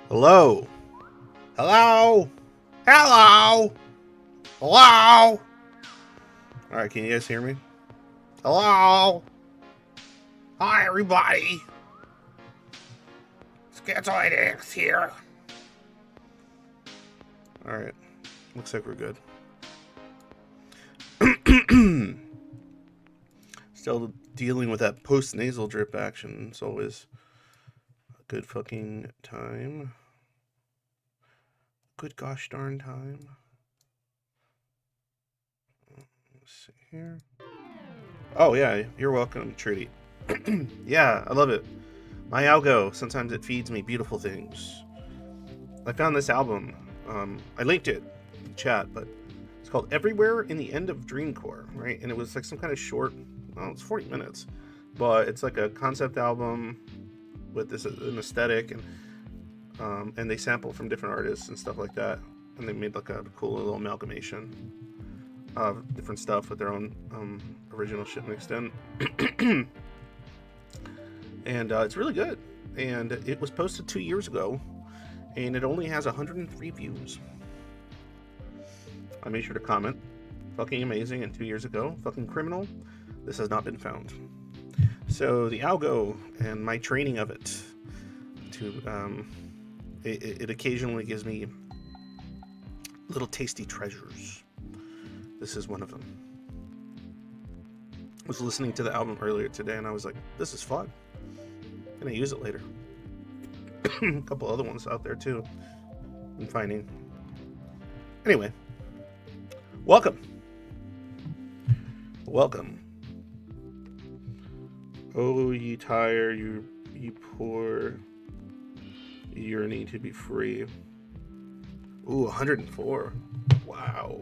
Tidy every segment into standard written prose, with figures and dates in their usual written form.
Hello? Hello? Hello? Hello? Alright, can you guys hear me? Hello? Hi, everybody. Schizoid X here. Alright, looks like we're good. Still dealing with that post-nasal drip action. It's always a good fucking time. Good gosh darn time. Let's see here. Oh yeah, you're welcome, Trudy. Yeah, I love it. My algo, sometimes it feeds me beautiful things. I found this album. I linked it. chat, but it's called Everywhere in the End of Dreamcore, right? And it was like some kind of short, it's 40 minutes, but it's like a concept album with an aesthetic, and they sample from different artists and stuff like that, and they made like a cool little amalgamation of different stuff with their own original shit mixed in. And it's really good, and it was posted 2 years ago, and it only has 103 views. I made sure to comment, fucking amazing, and 2 years ago, fucking criminal, this has not been found. So the algo and my training of it to it occasionally gives me little tasty treasures. This is one of them. I was listening to the album earlier today, and I was like, this is fun. I'm gonna use it later. A couple other ones out there too I'm finding. Anyway, welcome. Oh, ye tired, you poor, you need to be free. Ooh, 104. Wow.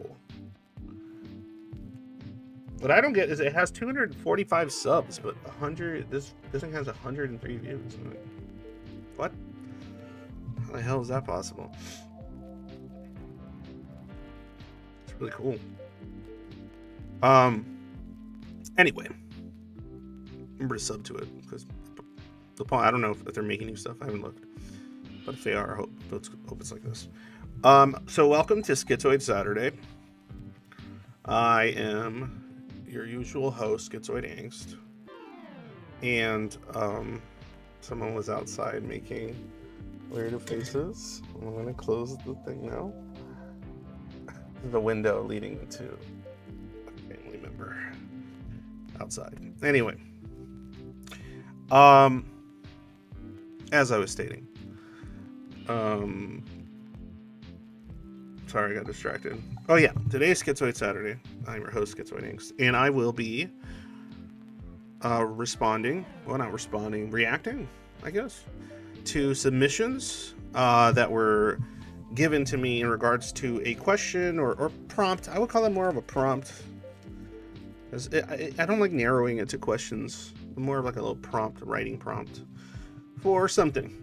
What I don't get is it has 245 subs, but 100. This thing has 103 views. What? How the hell is that possible? It's really cool. Anyway, remember to sub to it, because I don't know if they're making new stuff. I haven't looked, but if they are, I hope it's like this. So welcome to Schizoid Saturday. I am your usual host, Schizoid Angst, and someone was outside making weird faces. I'm gonna close the thing now. The window leading to a family member outside. Anyway, as I was stating, sorry, I got distracted. Oh yeah, today's Schizoid Saturday. I'm your host, Schizoid Angst, and I will be reacting, I guess, to submissions that were given to me in regards to a question or prompt. I would call it more of a prompt, because I don't like narrowing it to questions. More of like a little prompt, writing prompt for something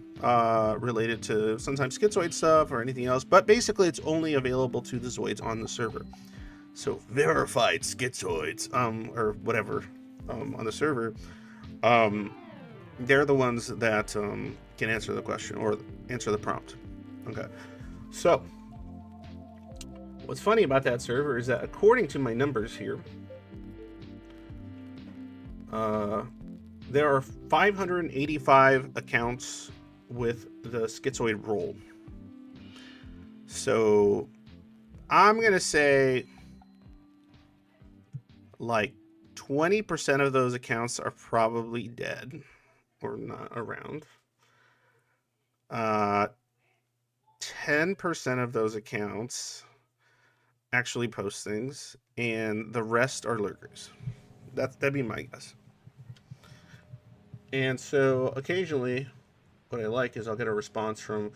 related to sometimes schizoid stuff or anything else, but basically it's only available to the Zoids on the server. So verified schizoids, or whatever, on the server, they're the ones that can answer the question or answer the prompt. Okay, so what's funny about that server is that according to my numbers here, there are 585 accounts with the schizoid role. So I'm gonna say like 20% of those accounts are probably dead or not around. 10% of those accounts actually post things, and the rest are lurkers. That'd be my guess. And so occasionally what I like is I'll get a response from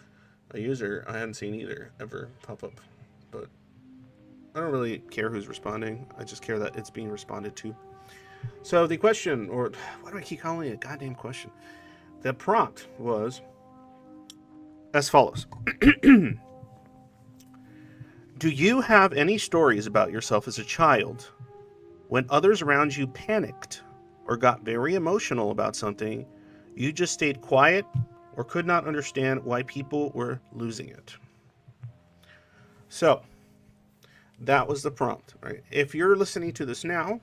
a user I hadn't seen either ever pop up, but I don't really care who's responding. I just care that it's being responded to. So the question, or why do I keep calling it a goddamn question? The prompt was as follows. Do you have any stories about yourself as a child when others around you panicked or got very emotional about something, you just stayed quiet or could not understand why people were losing it? So that was the prompt, right? If you're listening to this now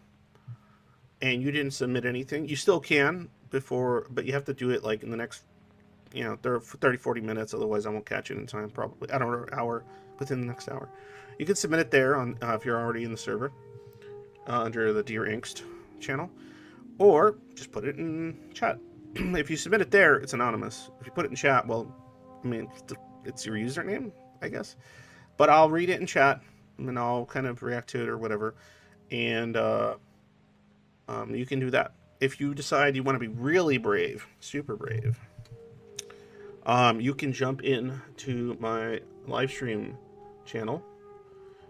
and you didn't submit anything, you still can but you have to do it like in the next, 30, 40 minutes. Otherwise I won't catch it in time, probably. I don't know, hour, within the next hour. You can submit it there on if you're already in the server under the Dear Angst channel, or just put it in chat. If you submit it there, it's anonymous. If you put it in chat, well, I mean, it's your username, I guess. But I'll read it in chat, and I'll kind of react to it or whatever. And you can do that. If you decide you want to be really brave, super brave, you can jump in to my live stream channel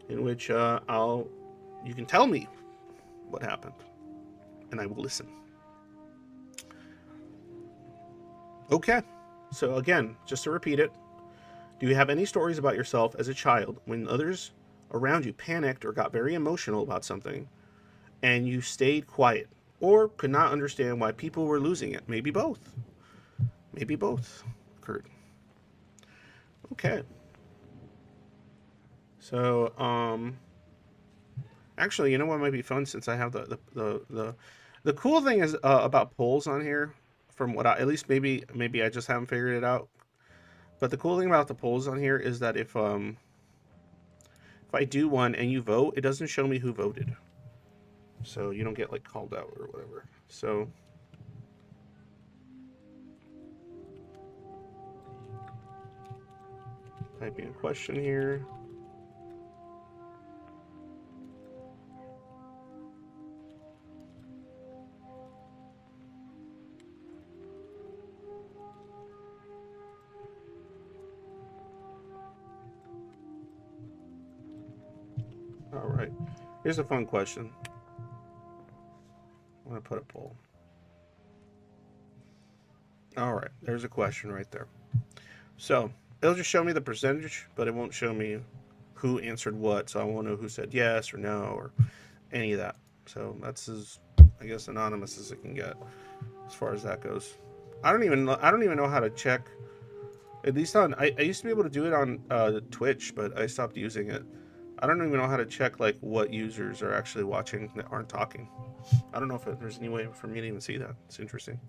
in which you can tell me what happened, and I will listen. Okay. So again, just to repeat it, do you have any stories about yourself as a child when others around you panicked or got very emotional about something and you stayed quiet or could not understand why people were losing it? Maybe both. Maybe both occurred. Okay. So, actually, you know what might be fun since I have the cool thing is about polls on here, from what I, at least maybe I just haven't figured it out. But the cool thing about the polls on here is that if I do one and you vote, it doesn't show me who voted, so you don't get like called out or whatever. So typing a question here. All right. Here's a fun question. I'm going to put a poll. All right. There's a question right there. So it'll just show me the percentage, but it won't show me who answered what. So I won't know who said yes or no or any of that. So that's as, I guess, anonymous as it can get as far as that goes. I don't even know how to check. At least on, I used to be able to do it on Twitch, but I stopped using it. I don't even know how to check like what users are actually watching that aren't talking. I don't know if there's any way for me to even see that. It's interesting.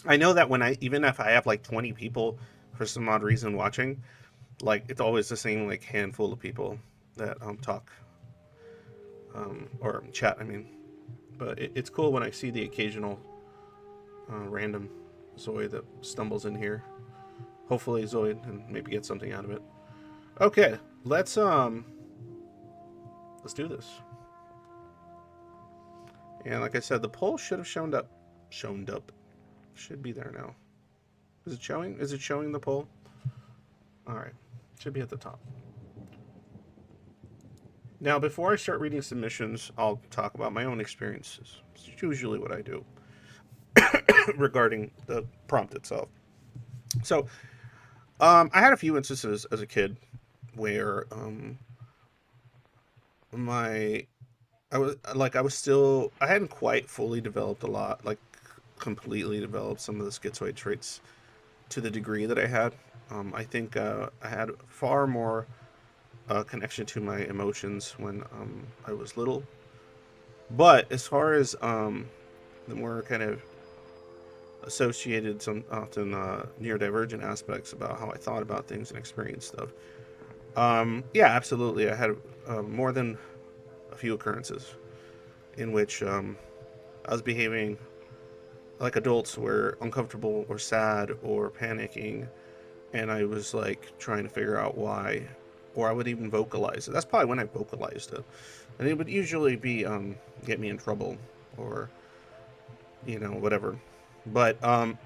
I know that even if I have like 20 people for some odd reason watching, like it's always the same like handful of people that talk or chat. I mean, but it's cool when I see the occasional random Zoid that stumbles in here. Hopefully Zoid and maybe get something out of it. Okay, let's do this. And like I said, the poll should have shown up. Should be there now. Is it showing? Is it showing the poll? All right, should be at the top. Now, before I start reading submissions, I'll talk about my own experiences. It's usually what I do regarding the prompt itself. So, I had a few instances as a kid where I hadn't quite fully developed a lot, like completely developed some of the schizoid traits to the degree that I had. I think I had far more connection to my emotions when I was little. But as far as the more kind of associated, some often neurodivergent aspects about how I thought about things and experienced stuff, yeah, absolutely. I had more than a few occurrences in which I was behaving like adults were uncomfortable or sad or panicking, and I was like trying to figure out why, or I would even vocalize it. That's probably when I vocalized it, and it would usually be get me in trouble or whatever. But a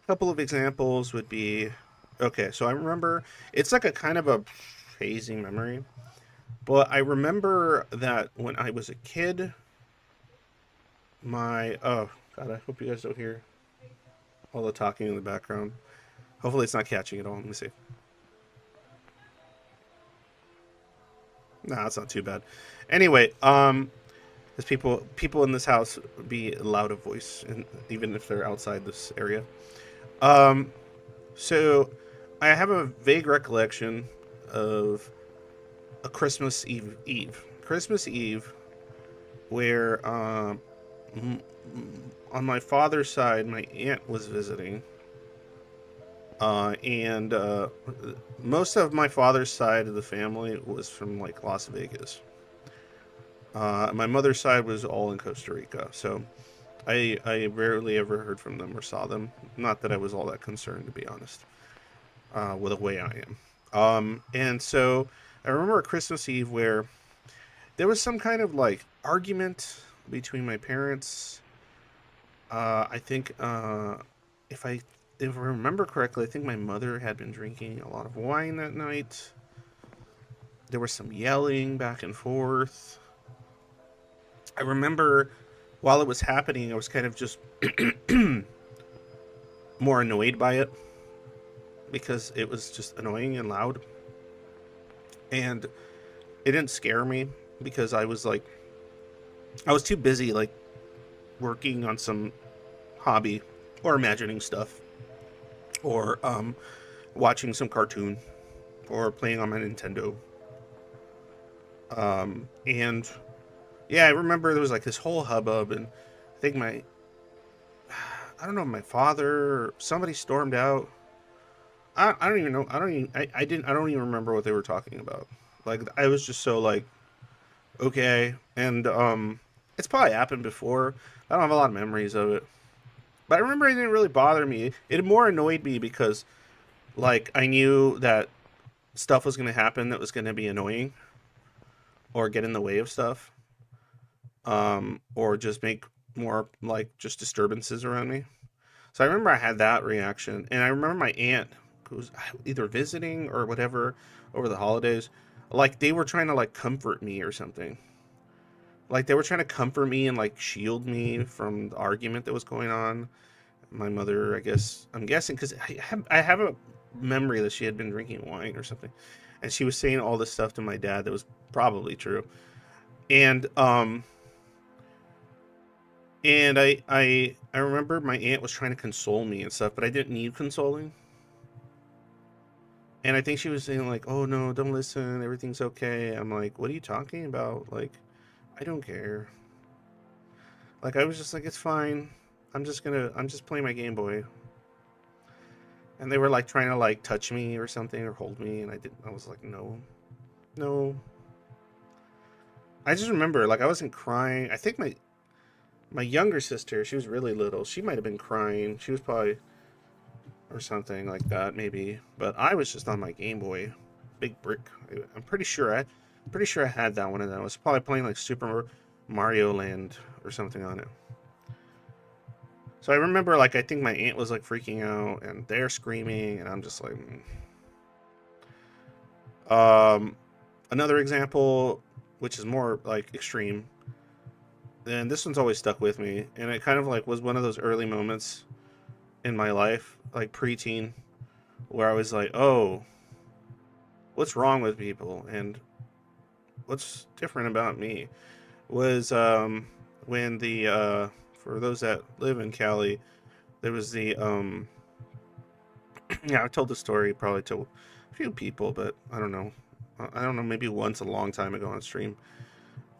couple of examples would be, okay, so I remember, it's like a kind of a hazy memory, but I remember that when I was a kid, oh god, I hope you guys don't hear all the talking in the background. Hopefully it's not catching at all. Let me see. Nah, it's not too bad. Anyway, there's people in this house be loud of voice, and even if they're outside this area. So I have a vague recollection of a Christmas Eve, where on my father's side, my aunt was visiting, and most of my father's side of the family was from like Las Vegas. My mother's side was all in Costa Rica, so I rarely ever heard from them or saw them. Not that I was all that concerned, to be honest, with the way I am. And so I remember a Christmas Eve where there was some kind of like argument between my parents. I think if I if I remember correctly, I think my mother had been drinking a lot of wine that night. There was some yelling back and forth. I remember while it was happening, I was kind of just more annoyed by it because it was just annoying and loud. And it didn't scare me because I was too busy, like, working on some hobby or imagining stuff or watching some cartoon or playing on my Nintendo. And yeah, I remember there was like this whole hubbub, and I think I don't know, my father or somebody stormed out. I don't even know. I don't even remember what they were talking about. Like, I was just so like, okay. And it's probably happened before. I don't have a lot of memories of it. But I remember it didn't really bother me. It more annoyed me because, like, I knew that stuff was going to happen that was going to be annoying or get in the way of stuff, or just make more, like, just disturbances around me. So I remember I had that reaction. And I remember my aunt, who was either visiting or whatever over the holidays, like, they were trying to, like, comfort me or something. Like, they were trying to comfort me and, like, shield me from the argument that was going on. My mother, I guess, I'm guessing, because I have a memory that she had been drinking wine or something, and she was saying all this stuff to my dad that was probably true. And I remember my aunt was trying to console me and stuff, but I didn't need consoling. And I think she was saying, like, "Oh no, don't listen, everything's okay." I'm like, "What are you talking about? Like, I don't care." Like, I was just like, "It's fine. I'm just playing my Game Boy." And they were like trying to like touch me or something or hold me, and I didn't. I was like, "No, no." I just remember, like, I wasn't crying. I think my younger sister, she was really little. She might have been crying. She was probably, or something like that, maybe. But I was just on my Game Boy, big brick. I'm pretty sure I had that one, and I was probably playing like Super Mario Land or something on it. So I remember, like, I think my aunt was like freaking out, and they're screaming, and I'm just like, another example, which is more like extreme, and this one's always stuck with me, and it kind of like was one of those early moments in my life, like preteen, where I was like, oh, what's wrong with people, and what's different about me? Was when the for those that live in Cali, there was the yeah, I told the story probably to a few people, but I don't know. I don't know, maybe once a long time ago on stream.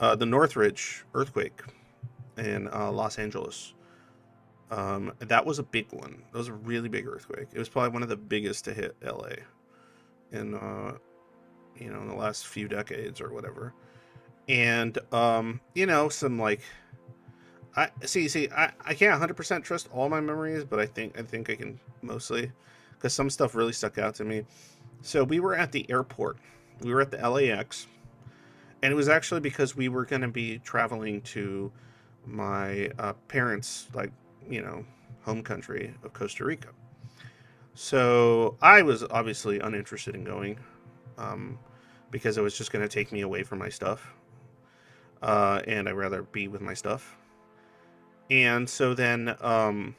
The Northridge earthquake in Los Angeles. That was a big one. That was a really big earthquake. It was probably one of the biggest to hit LA in in the last few decades or whatever. And some like I can't 100% trust all my memories, but I think I can mostly, because some stuff really stuck out to me. So we were at the airport. We were at the LAX, and it was actually because we were going to be traveling to my parents, like, home country of Costa Rica. So I was obviously uninterested in going, um, because it was just going to take me away from my stuff, and I'd rather be with my stuff. And so then I'm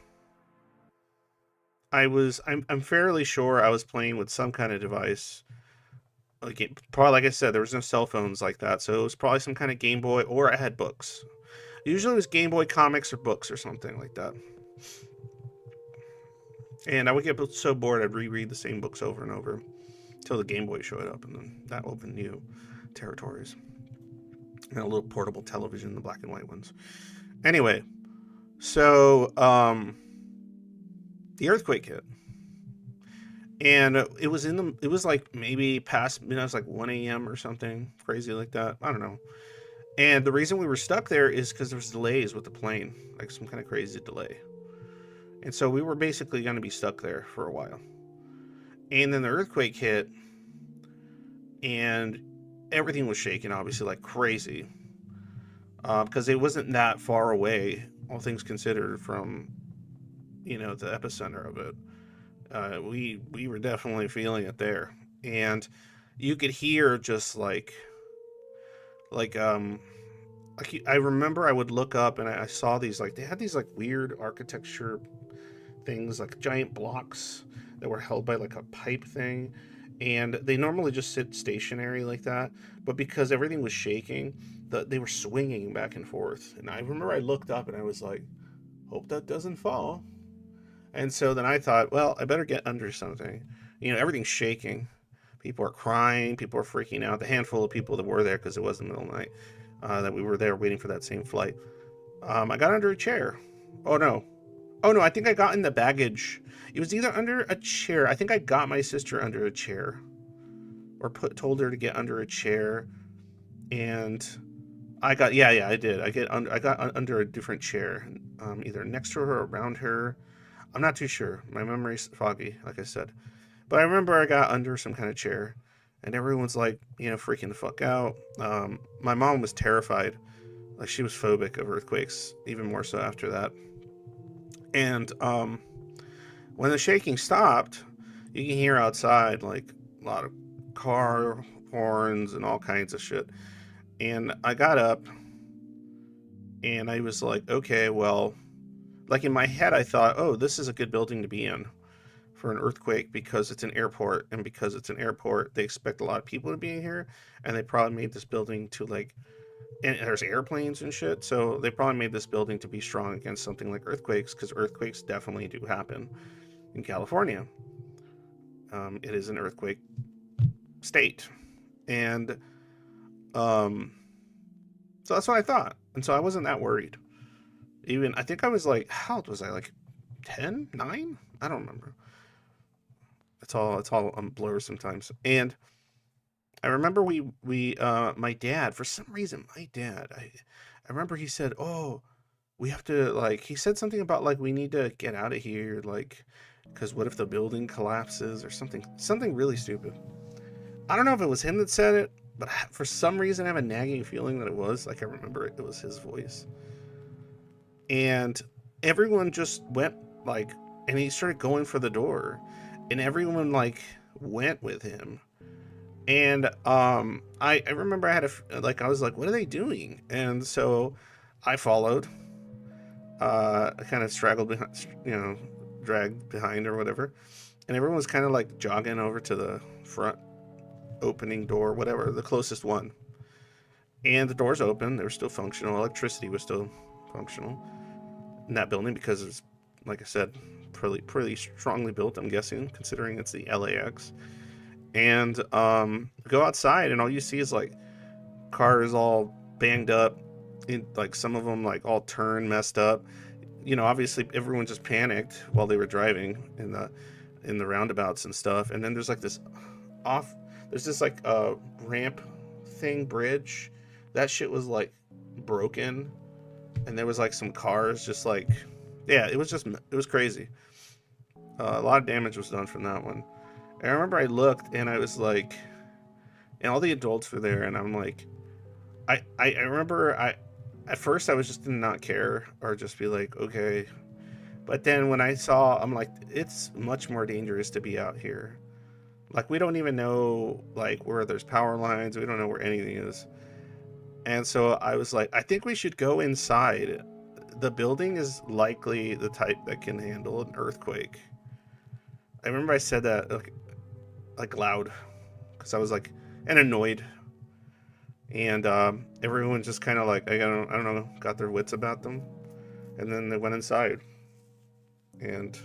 fairly sure I was playing with some kind of device. Like, probably, like I said, there was no cell phones like that, so it was probably some kind of Game Boy, or I had books. Usually it was Game Boy comics or books or something like that. And I would get so bored I'd reread the same books over and over until the Game Boy showed up, and then that opened new territories. And a little portable television, the black and white ones. Anyway, so the earthquake hit, and it was like maybe past, it was like 1 a.m. or something crazy like that. I don't know. And the reason we were stuck there is because there was delays with the plane, like some kind of crazy delay. And so we were basically going to be stuck there for a while. And then the earthquake hit, and everything was shaking, obviously, like crazy, because it wasn't that far away, all things considered, from the epicenter of it. we were definitely feeling it there, and you could hear just like I remember I would look up and I saw these, like, they had these like weird architecture things, like giant blocks that were held by like a pipe thing, and they normally just sit stationary like that, but because everything was shaking, they were swinging back and forth. And I remember I looked up and I was like, hope that doesn't fall. And so then I thought, well, I better get under something. Everything's shaking. People are crying. People are freaking out. The handful of people that were there, because it was the middle of the night, that we were there waiting for that same flight. I got under a chair. Oh no. Oh no, I think I got in the baggage. It was either under a chair. I think I got my sister under a chair, or told her to get under a chair, and I did. I got under a different chair, either next to her or around her. I'm not too sure. My memory's foggy, like I said. But I remember I got under some kind of chair, and everyone's like, freaking the fuck out. My mom was terrified. Like, she was phobic of earthquakes, even more so after that. And when the shaking stopped, you can hear outside like a lot of car horns and all kinds of shit. And I got up and I was like, okay, well, like in my head, I thought, oh, this is a good building to be in for an earthquake, because it's an airport. And because it's an airport, they expect a lot of people to be in here. And they probably made this building to like, and there's airplanes and shit, so they probably made this building to be strong against something like earthquakes, because earthquakes definitely do happen in California. It is an earthquake state, and so that's what I thought, and so I wasn't that worried. Even, I think I was like, how old was I? Like 10, 9? I don't remember. It's all blur sometimes. And I remember my dad, for some reason, I remember he said, oh, we have to, like, he said something about, like, we need to get out of here, like, because what if the building collapses, or something really stupid. I don't know if it was him that said it, but for some reason I have a nagging feeling that it was. Like, I remember it was his voice. And everyone just went, like, and he started going for the door, and everyone, like, went with him. And I remember I was like, what are they doing? And so I followed. I kind of straggled behind, dragged behind or whatever. And everyone was kind of like jogging over to the front opening door, whatever, the closest one. And the doors open. They were still functional. Electricity was still functional in that building, because it's, like I said, pretty strongly built, I'm guessing, considering it's the LAX. And go outside, and all you see is like cars all banged up, like some of them like all turned, messed up. Obviously everyone just panicked while they were driving in the roundabouts and stuff. And then there's like this like ramp thing, bridge. That shit was like broken, and there was like some cars just like, yeah, it was crazy. A lot of damage was done from that one. I remember I looked and I was like, and all the adults were there, and I'm like, I remember at first I was just did not care, or just be like, okay. But then when I saw, I'm like, it's much more dangerous to be out here. Like, we don't even know like where there's power lines. We don't know where anything is. And so I was like, I think we should go inside. The building is likely the type that can handle an earthquake. I remember I said that like loud, because I was like, and annoyed, and everyone just kind of like, I don't know, got their wits about them, and then they went inside, and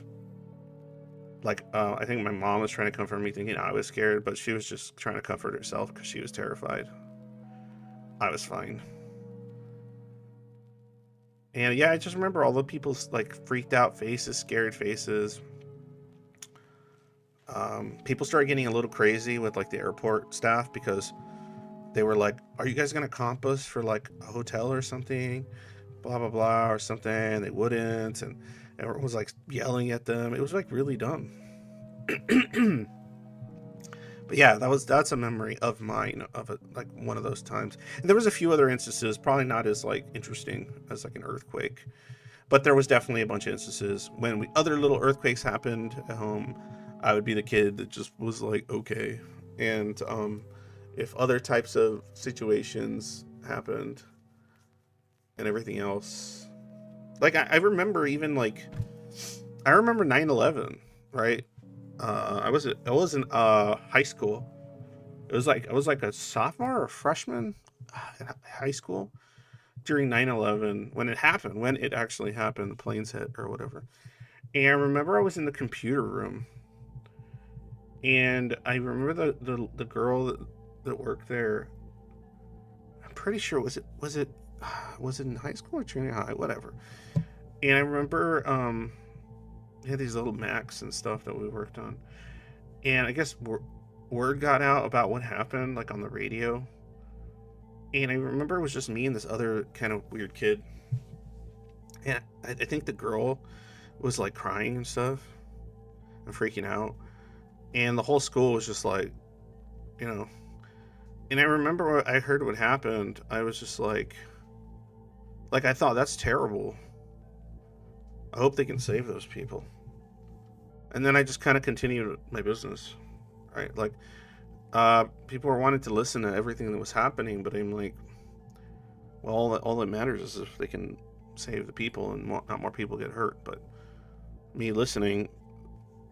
like I think my mom was trying to comfort me, thinking I was scared, but she was just trying to comfort herself because she was terrified. I was fine. And yeah, I just remember all the people's like freaked out faces, scared faces. People started getting a little crazy with like the airport staff, because they were like, are you guys gonna comp us for like a hotel or something, blah blah blah, or something. And they wouldn't, and everyone was like yelling at them. It was like really dumb. But yeah, that's a memory of mine, of like one of those times. And there was a few other instances, probably not as like interesting as like an earthquake, But there was definitely a bunch of instances when other little earthquakes happened at home. I would be the kid that just was like, okay. And if other types of situations happened and everything else, like I remember even like I remember 9/11, right? I was in high school. It was like I was like a sophomore or freshman in high school during 9/11 when it happened, when it actually happened, the planes hit or whatever. And I remember I was in the computer room, and I remember the girl that worked there. I'm pretty sure was it in high school or junior high, whatever. And I remember we had these little Macs and stuff that we worked on, and I guess word got out about what happened, like on the radio. And I remember it was just me and this other kind of weird kid, and I think the girl was like crying and stuff and freaking out, and the whole school was just like, you know. And I remember I heard what happened. I was just like I thought that's terrible. I hope they can save those people. And then I just kind of continued my business, right? Like, people were wanting to listen to everything that was happening, but I'm like, well, all that matters is if they can save the people and not more people get hurt. But me listening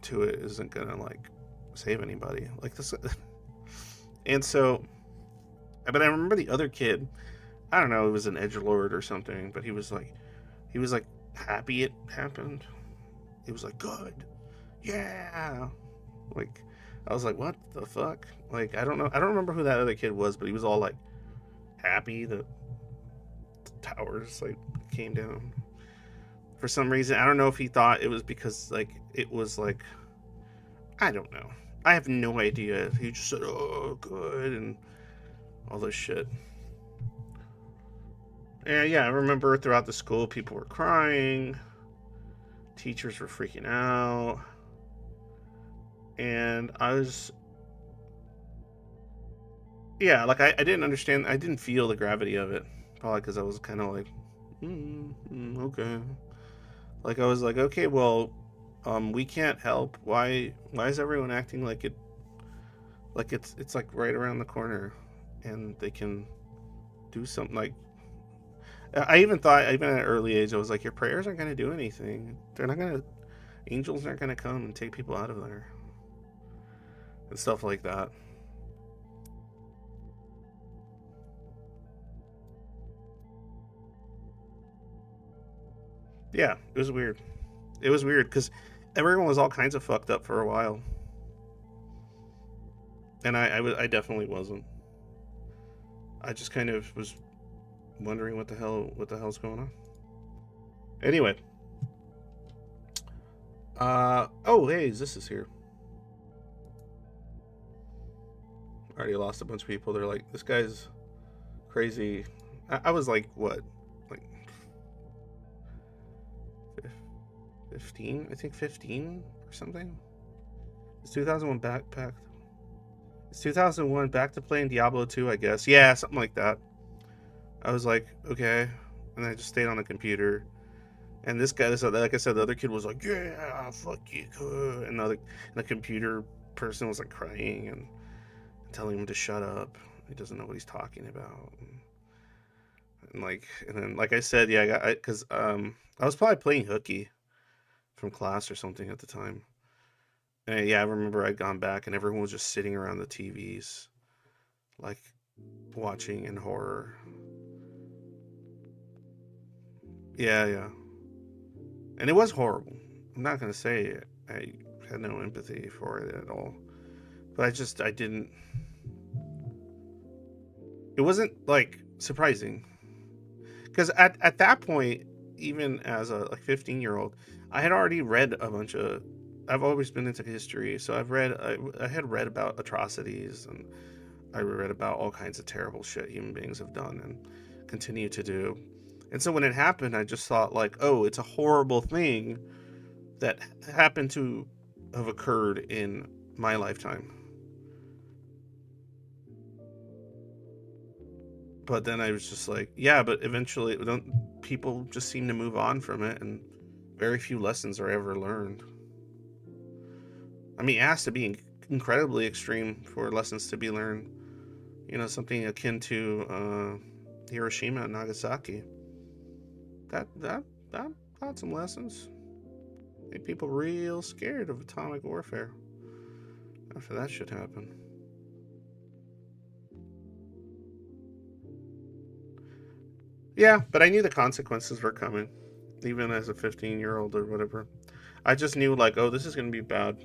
to it isn't gonna like save anybody. Like this, and so, but I remember the other kid. I don't know, it was an edgelord or something, but he was like happy it happened. He was like, good, yeah. Like, I was like, what the fuck? Like, I don't know. I don't remember who that other kid was, but he was all like happy that the towers like came down. For some reason, I don't know if he thought it was because like it was like, I don't know. I have no idea. He just said, "Oh, good," and all this shit. And yeah, I remember throughout the school, people were crying, teachers were freaking out, and I was, yeah, like I didn't understand, I didn't feel the gravity of it, probably because I was kind of like, okay, like I was like, okay, well, we can't help. Why is everyone acting like it's like right around the corner, and they can do something like. I even thought, even at an early age, I was like, your prayers aren't going to do anything. They're not going to, angels aren't going to come and take people out of there. And stuff like that. Yeah, it was weird. It was weird because everyone was all kinds of fucked up for a while. And I definitely wasn't. I just kind of was wondering what the hell's going on. Anyway. Oh, hey, this is here. I already lost a bunch of people. They're like, this guy's crazy. I was like, what? Like 15? I think 15 or something. It's 2001 backpack. It's 2001 back to playing Diablo 2, I guess. Yeah, something like that. I was like, okay. And I just stayed on the computer. And this guy, like I said, the other kid was like, yeah, fuck you. And the computer person was like crying and telling him to shut up. He doesn't know what he's talking about. And then, like I said, yeah, because I was probably playing hooky from class or something at the time. And yeah, I remember I'd gone back and everyone was just sitting around the TVs, like watching in horror. Yeah, yeah. And it was horrible. I'm not gonna say I had no empathy for it at all, but I didn't. It wasn't like surprising because at that point, even as a like 15-year-old, I had already read a bunch of. I've always been into history, so I had read about atrocities, and I read about all kinds of terrible shit human beings have done and continue to do. And so when it happened, I just thought like, oh, it's a horrible thing that happened to have occurred in my lifetime. But then I was just like, yeah, but eventually, people just seem to move on from it, and very few lessons are ever learned. I mean, it has to be incredibly extreme for lessons to be learned. Something akin to Hiroshima and Nagasaki. That taught some lessons. Made people real scared of atomic warfare after that shit happened. Yeah, but I knew the consequences were coming, even as a 15-year-old or whatever. I just knew, like, oh, this is going to be bad.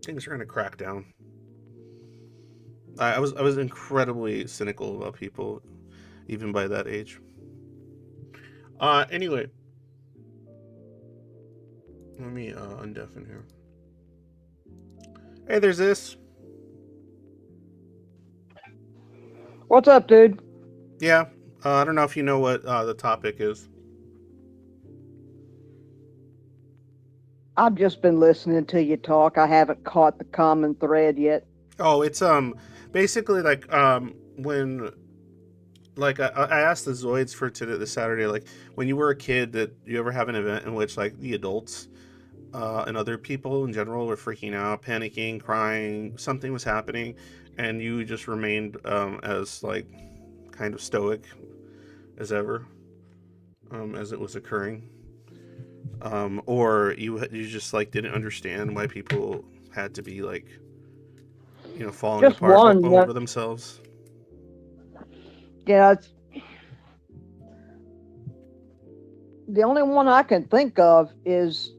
Things are going to crack down. I was incredibly cynical about people, even by that age. Anyway, let me undeafen here. Hey, there's this. What's up, dude? Yeah, I don't know if you know what the topic is. I've just been listening to you talk. I haven't caught the common thread yet. Oh, it's basically like when like I asked the Zoids for today this Saturday, like when you were a kid, did you ever have an event in which like the adults and other people in general were freaking out, panicking, crying, something was happening, and you just remained as like kind of stoic as ever as it was occurring, or you just like didn't understand why people had to be like falling Just apart one. over themselves. Yeah, it's, the only one I can think of is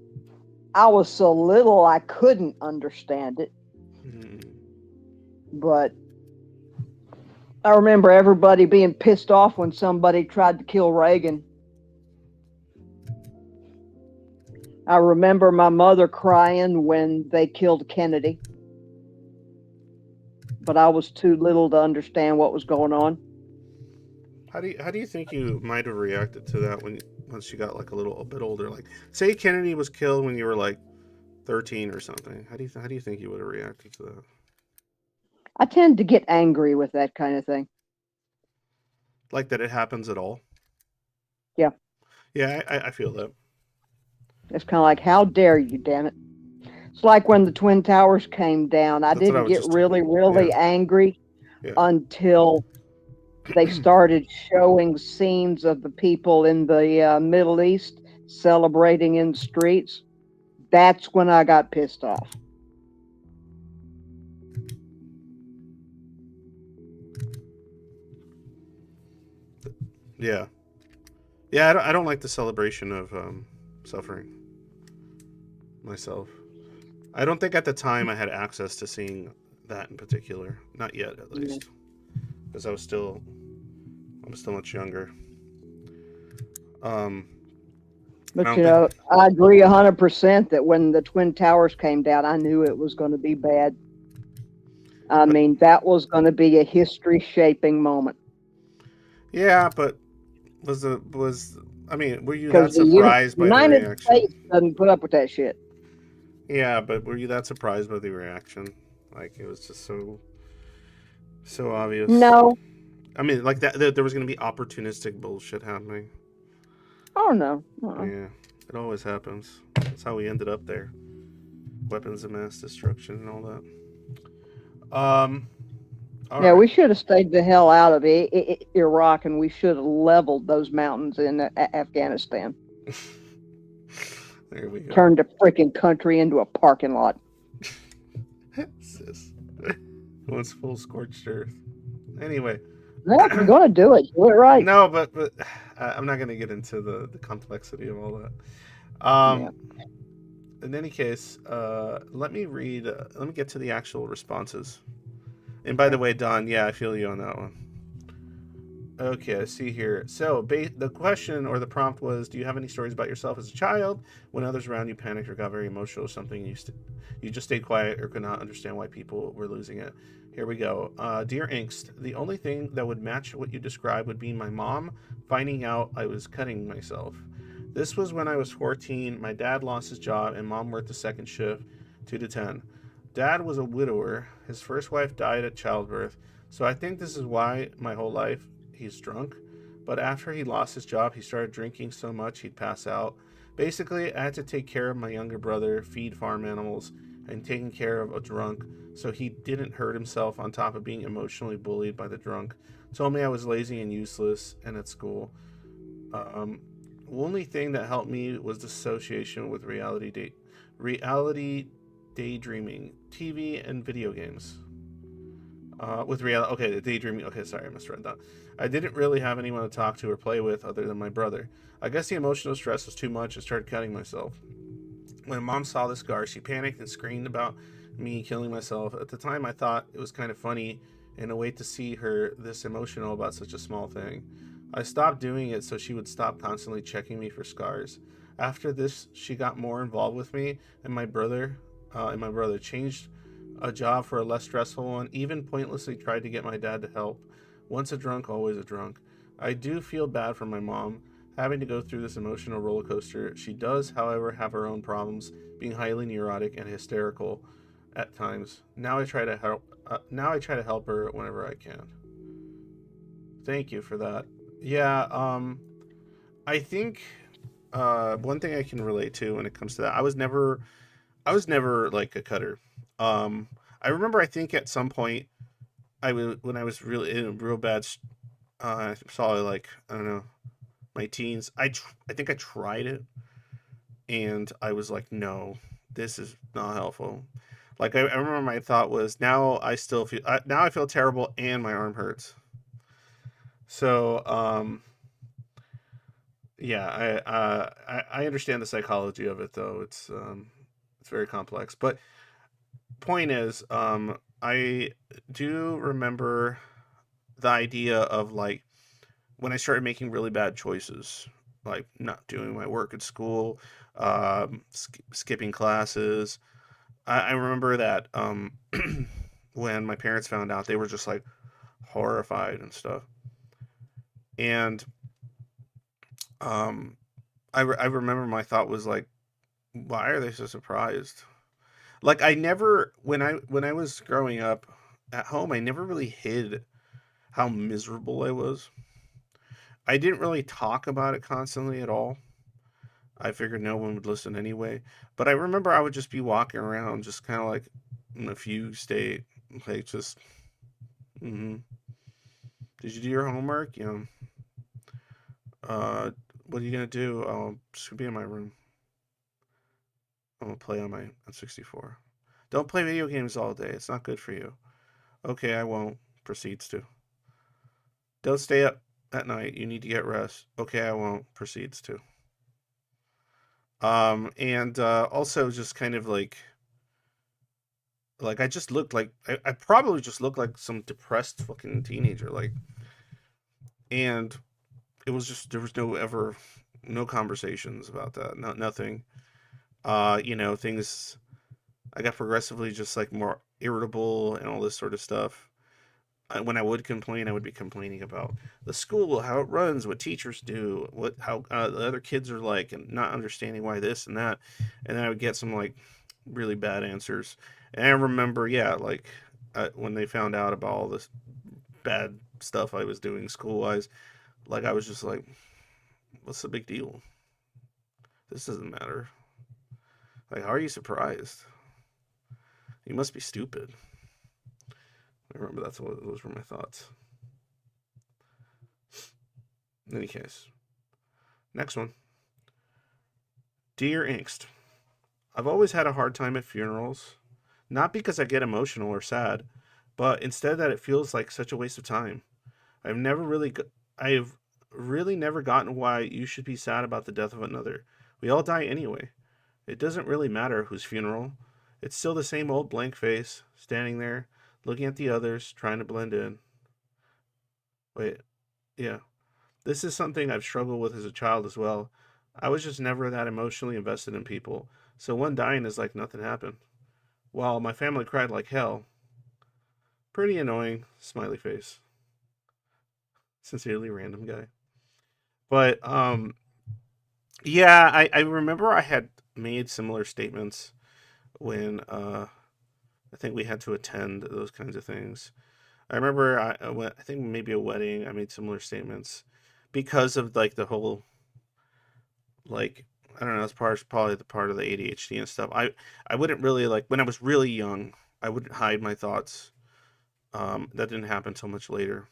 I was so little I couldn't understand it. But I remember everybody being pissed off when somebody tried to kill Reagan. I remember my mother crying when they killed Kennedy. But I was too little to understand what was going on. How do you think you might have reacted to that once you got like a bit older? Like, say Kennedy was killed when you were like 13 or something. How do you think you would have reacted to that? I tend to get angry with that kind of thing. Like that it happens at all? Yeah. Yeah, I feel that. It's kind of like, how dare you, damn it. It's like when the Twin Towers came down. I That's what I didn't was get just. really, Yeah, really angry yeah. until they started showing scenes of the people in the Middle East celebrating in the streets. That's when I got pissed off. Yeah, yeah. I don't like the celebration of suffering myself. I don't think at the time I had access to seeing that in particular. Not yet, at Yeah. least, because I'm still much younger. Um, I But don't think. I agree 100% that when the Twin Towers came down, I knew it was going to be bad. I But mean, that was going to be a history shaping moment. yeah, but was I mean, were you that Because the surprised by the United reaction? States doesn't put up with that shit. Yeah, but were you that surprised by the reaction? Like it was just so obvious. No, I mean, like that there was going to be opportunistic bullshit happening. oh no. Yeah, it always happens. That's how we ended up there. Weapons of mass destruction and all that. All Yeah, right. we should have stayed the hell out of Iraq, and we should have leveled those mountains in Afghanistan. There we go. Turned the freaking country into a parking lot. Sis. Once full scorched earth. Anyway. Well, if you're going to do it right. No, but I'm not going to get into the complexity of all that. Yeah. In any case, let me read. Let me get to the actual responses. And by Okay. the way, Don, yeah, I feel you on that one. Okay, I see here. So the question or the prompt was: do you have any stories about yourself as a child when others around you panicked or got very emotional? Or something you just stayed quiet or could not understand why people were losing it. Here we go. Dear Angst, the only thing that would match what you described would be my mom finding out I was cutting myself. This was when I was 14. My dad lost his job, and mom worked the second shift, 2 to 10. Dad was a widower. His first wife died at childbirth. So I think this is why my whole life he's drunk. But after he lost his job, he started drinking so much he'd pass out. Basically, I had to take care of my younger brother, feed farm animals, and taking care of a drunk so he didn't hurt himself on top of being emotionally bullied by the drunk. Told me I was lazy and useless and at school. Um, only thing that helped me was dissociation with reality daydreaming, TV and video games. With reality, okay, the daydreaming. Okay, sorry, I misread that. I didn't really have anyone to talk to or play with other than my brother. I guess the emotional stress was too much and started cutting myself. When mom saw the scar, she panicked and screamed about me killing myself. At the time, I thought it was kind of funny and a way to see her this emotional about such a small thing. I stopped doing it so she would stop constantly checking me for scars. After this, she got more involved with me and my brother changed a job for a less stressful one. Even pointlessly tried to get my dad to help. Once a drunk, always a drunk. I do feel bad for my mom having to go through this emotional roller coaster. She does, however, have her own problems, being highly neurotic and hysterical at times. Now I try to help. Now I try to help her whenever I can. Thank you for that. Yeah. I think one thing I can relate to when it comes to that, I was never like a cutter. Um, I remember, I think at some point, when I was really in a real bad, probably like, I don't know, my teens. I think I tried it, and I was like, no, this is not helpful. Like, I remember my thought was, now I feel terrible and my arm hurts. So yeah, I understand the psychology of it, though. It's very complex. But point is, I do remember the idea of, like, when I started making really bad choices, like not doing my work at school, skipping classes. I remember that when my parents found out, they were just like horrified and stuff. And um, I remember my thought was like, why are they so surprised? Like, I never, when I was growing up at home, I never really hid how miserable I was. I didn't really talk about it constantly at all. I figured no one would listen anyway. But I remember I would just be walking around, just kind of like in a fugue state, like just, mm-hmm. Did you do your homework? You know, what are you gonna do? Oh, just gonna be in my room. I'm gonna play on my N64. Don't play video games all day. It's not good for you. Okay, I won't. Proceeds to. Don't stay up at night. You need to get rest. Okay, I won't. Proceeds to. And also just kind of like I just looked like I probably just looked like some depressed fucking teenager. Like, and it was just, there was no conversations about that. Nothing. Things, I got progressively just like more irritable and all this sort of stuff. When I would complain, I would be complaining about the school, how it runs, what teachers do, how the other kids are like, and not understanding why this and that. And then I would get some like really bad answers. And I remember, yeah, like when they found out about all this bad stuff I was doing school wise, like I was just like, what's the big deal? This doesn't matter. Like, how are you surprised? You must be stupid. I remember those were my thoughts. In any case, next one. Dear Angst, I've always had a hard time at funerals. Not because I get emotional or sad, but instead that it feels like such a waste of time. I've never really, I've really never gotten why you should be sad about the death of another. We all die anyway. It doesn't really matter whose funeral. It's still the same old blank face, standing there, looking at the others, trying to blend in. Wait, yeah. This is something I've struggled with as a child as well. I was just never that emotionally invested in people, so one dying is like nothing happened. While my family cried like hell. Pretty annoying, smiley face. Sincerely random guy. But yeah, I remember I had made similar statements when I think we had to attend those kinds of things. I remember I think maybe a wedding, I made similar statements. because of like the whole like I don't know, that's probably the part of the ADHD and stuff. I wouldn't really like when I was really young, I wouldn't hide my thoughts. That didn't happen until much later.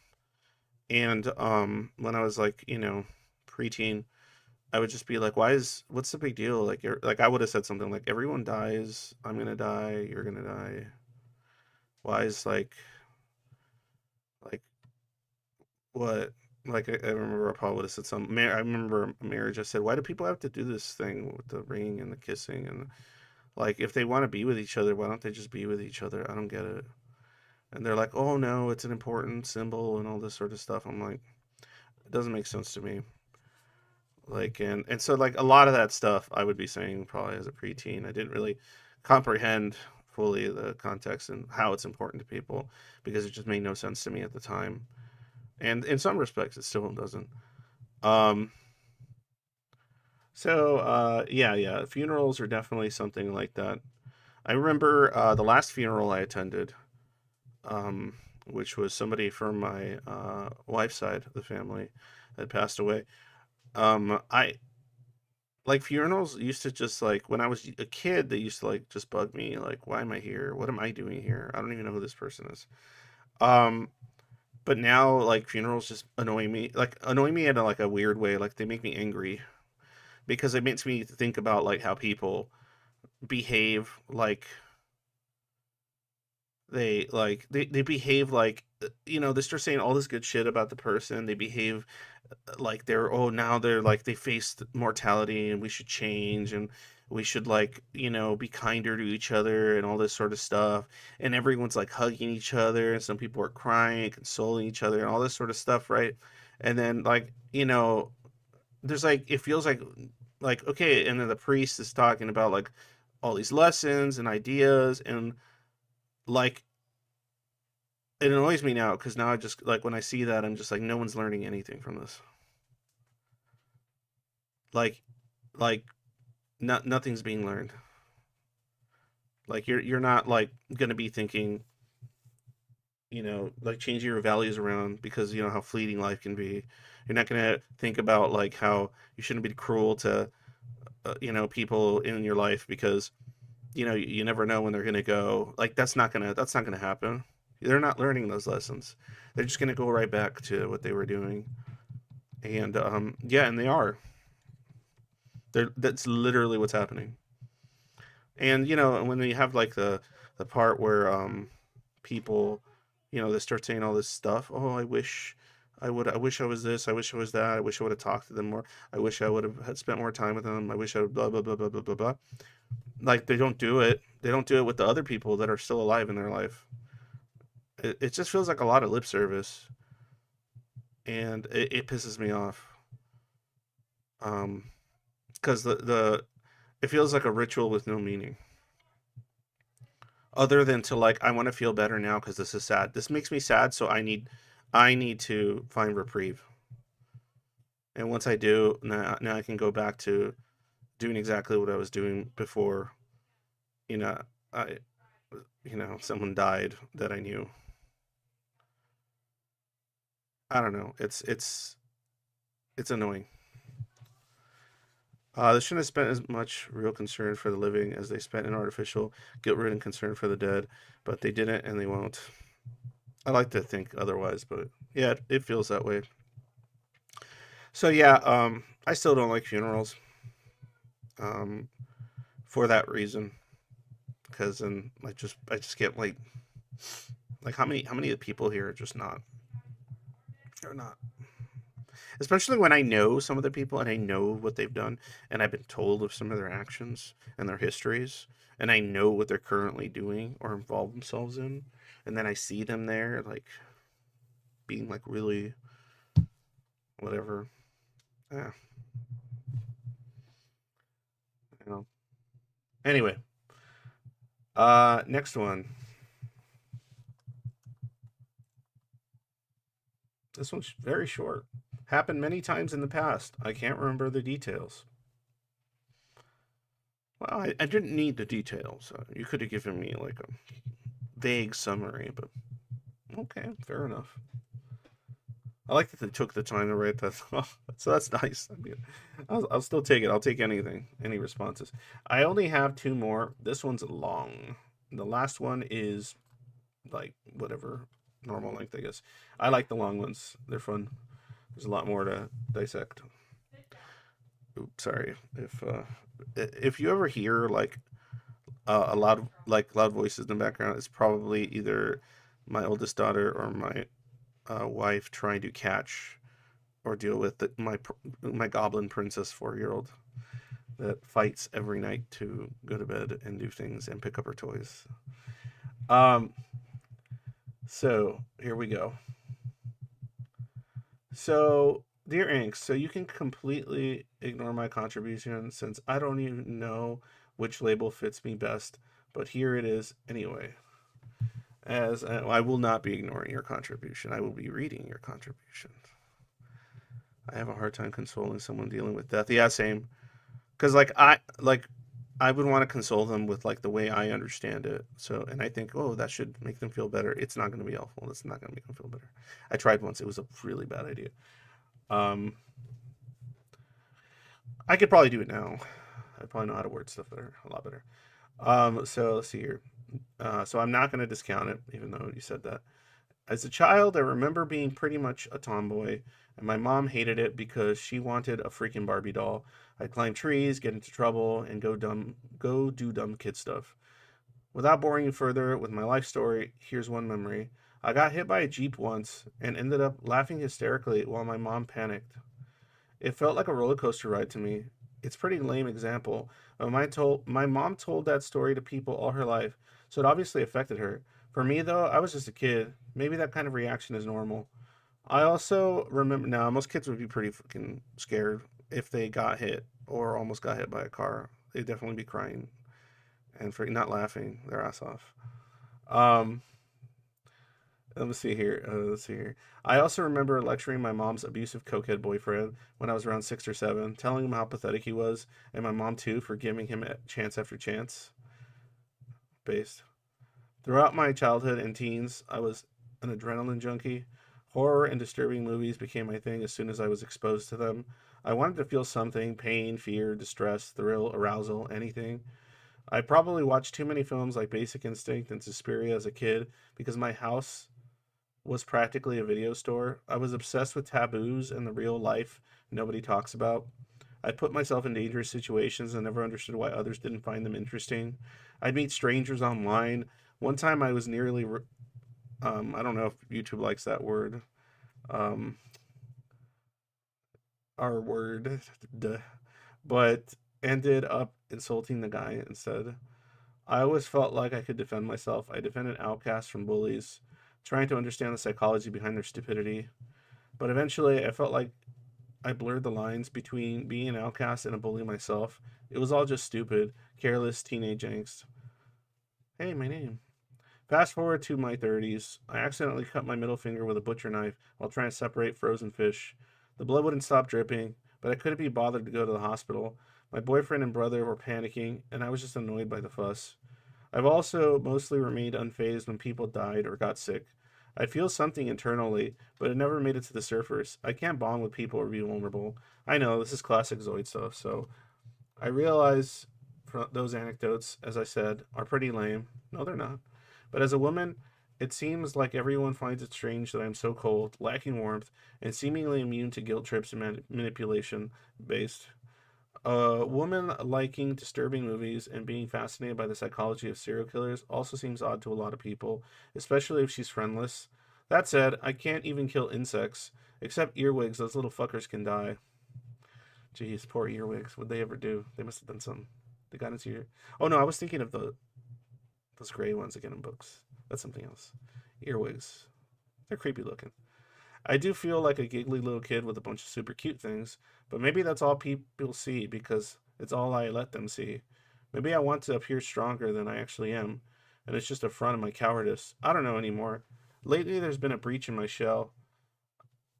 And when I was like, preteen, I would just be like, what's the big deal? Like like I would have said something like everyone dies, I'm gonna die, you're gonna die. Why is like what? Like I remember I probably would have said something. I remember a marriage. I said, why do people have to do this thing with the ring and the kissing and like if they want to be with each other, why don't they just be with each other? I don't get it. And they're like, oh no, it's an important symbol and all this sort of stuff. I'm like, it doesn't make sense to me. Like and so like a lot of that stuff I would be saying probably as a preteen. I didn't really comprehend fully the context and how it's important to people because it just made no sense to me at the time. And in some respects it still doesn't. Um yeah, funerals are definitely something like that. I remember the last funeral I attended, um, which was somebody from my wife's side of the family that passed away. I like funerals used to just like when I was a kid, they used to like just bug me. Like, why am I here? What am I doing here? I don't even know who this person is. Um, but now like funerals just annoy me in a, like a weird way. Like they make me angry because it makes me think about like how people behave like they behave like they start saying all this good shit about the person. They behave like now they're like they faced mortality and we should change and we should like be kinder to each other and all this sort of stuff, and everyone's like hugging each other and some people are crying and consoling each other and all this sort of stuff, right? And then like there's like it feels like okay, and then the priest is talking about like all these lessons and ideas and like it annoys me now because now I just like when I see that I'm just like no one's learning anything from this. Like like nothing's being learned. Like you're not like gonna be thinking, like changing your values around because you know how fleeting life can be. You're not gonna think about like how you shouldn't be cruel to people in your life because you never know when they're gonna go. Like that's not gonna happen. They're not learning those lessons. They're just gonna go right back to what they were doing. And yeah, and they are. That's literally what's happening. And when you have like the part where people, they start saying all this stuff. Oh, I wish I was this. I wish I was that. I wish I would have talked to them more. I wish I would have had spent more time with them. I wish I would blah blah blah blah blah blah blah. Like they don't do it. They don't do it with the other people that are still alive in their life. It just feels like a lot of lip service, and it pisses me off. Um, because the it feels like a ritual with no meaning other than to like I want to feel better now because this is sad. This makes me sad, so I need to find reprieve. And once I do, now I can go back to doing exactly what I was doing before. You know, I someone died that I knew. I don't know. It's annoying. They shouldn't have spent as much real concern for the living as they spent in artificial guilt-ridden concern for the dead, but they didn't and they won't. I like to think otherwise, but yeah, it feels that way. So yeah, I still don't like funerals, um, for that reason, because then I just get like how many of the people here are just not are not, especially when I know some of the people and I know what they've done and I've been told of some of their actions and their histories and I know what they're currently doing or involve themselves in, and then I see them there like being like really whatever. Yeah, you know. Anyway, next one. This one's very short. Happened many times in the past. I can't remember the details. Well, I didn't need the details. You could have given me like a vague summary, but okay, fair enough. I like that they took the time to write that. So that's nice. I mean, I'll still take it. I'll take anything, any responses. I only have two more. This one's long. The last one is like whatever normal length, I guess. I like the long ones. They're fun. There's a lot more to dissect. Oops, sorry. If you ever hear like a lot of like loud voices in the background, it's probably either my oldest daughter or my wife trying to catch or deal with my goblin princess 4 year old that fights every night to go to bed and do things and pick up her toys. Um, so here we go. So, dear Inks, so you can completely ignore my contribution since I don't even know which label fits me best, but here it is anyway. As I will not be ignoring your contribution, I will be reading your contribution. I have a hard time consoling someone dealing with death. Yeah, same. Because I would want to console them with like the way I understand it. So, and I think, oh, that should make them feel better. It's not going to be helpful. It's not going to make them feel better. I tried once. It was a really bad idea. Um, I could probably do it now. I probably know how to word stuff better, a lot better. So let's see here. So I'm not going to discount it, even though you said that. As a child, I remember being pretty much a tomboy, and my mom hated it because she wanted a freaking Barbie doll. I'd climb trees, get into trouble, and go do dumb kid stuff. Without boring you further with my life story, here's one memory. I got hit by a Jeep once and ended up laughing hysterically while my mom panicked. It felt like a roller coaster ride to me. It's a pretty lame example, but my mom told that story to people all her life, so it obviously affected her. For me though, I was just a kid. Maybe that kind of reaction is normal. I also remember now most kids would be pretty fucking scared if they got hit or almost got hit by a car. They'd definitely be crying and not laughing their ass off. Um, Let me see here. Let's see here. I also remember lecturing my mom's abusive cokehead boyfriend when I was around 6 or 7, telling him how pathetic he was, and my mom too for giving him chance after chance. Based. Throughout my childhood and teens, I was an adrenaline junkie. Horror and disturbing movies became my thing as soon as I was exposed to them. I wanted to feel something pain, fear, distress, thrill, arousal, anything. I probably watched too many films like Basic Instinct and Suspiria as a kid because my house was practically a video store. I was obsessed with taboos and the real life nobody talks about. I put myself in dangerous situations and never understood why others didn't find them interesting. I'd meet strangers online. One time I was nearly, I don't know if YouTube likes that word, um, our word, duh, but ended up insulting the guy instead. I always felt like I could defend myself. I defended outcasts from bullies, trying to understand the psychology behind their stupidity. But eventually, I felt like I blurred the lines between being an outcast and a bully myself. It was all just stupid, careless teenage angst. Hey, my name. Fast forward to my 30s. I accidentally cut my middle finger with a butcher knife while trying to separate frozen fish. The blood wouldn't stop dripping, but I couldn't be bothered to go to the hospital. My boyfriend and brother were panicking, and I was just annoyed by the fuss. I've also mostly remained unfazed when people died or got sick. I feel something internally, but it never made it to the surface. I can't bond with people or be vulnerable. I know this is classic Zoid stuff, so I realize those anecdotes, as I said, are pretty lame. No, they're not. But as a woman, it seems like everyone finds it strange that I'm so cold, lacking warmth, and seemingly immune to guilt trips and manipulation based. A woman liking disturbing movies and being fascinated by the psychology of serial killers also seems odd to a lot of people, especially if she's friendless. That said, I can't even kill insects. Except earwigs, those little fuckers can die. Jeez, poor earwigs. What'd they ever do? They must have done something. They got into your. Oh no, I was thinking of those gray ones again in books. That's something else. Earwigs. They're creepy looking. I do feel like a giggly little kid with a bunch of super cute things, but maybe that's all people see because it's all I let them see. Maybe I want to appear stronger than I actually am, and it's just a front of my cowardice. I don't know anymore. Lately, there's been a breach in my shell.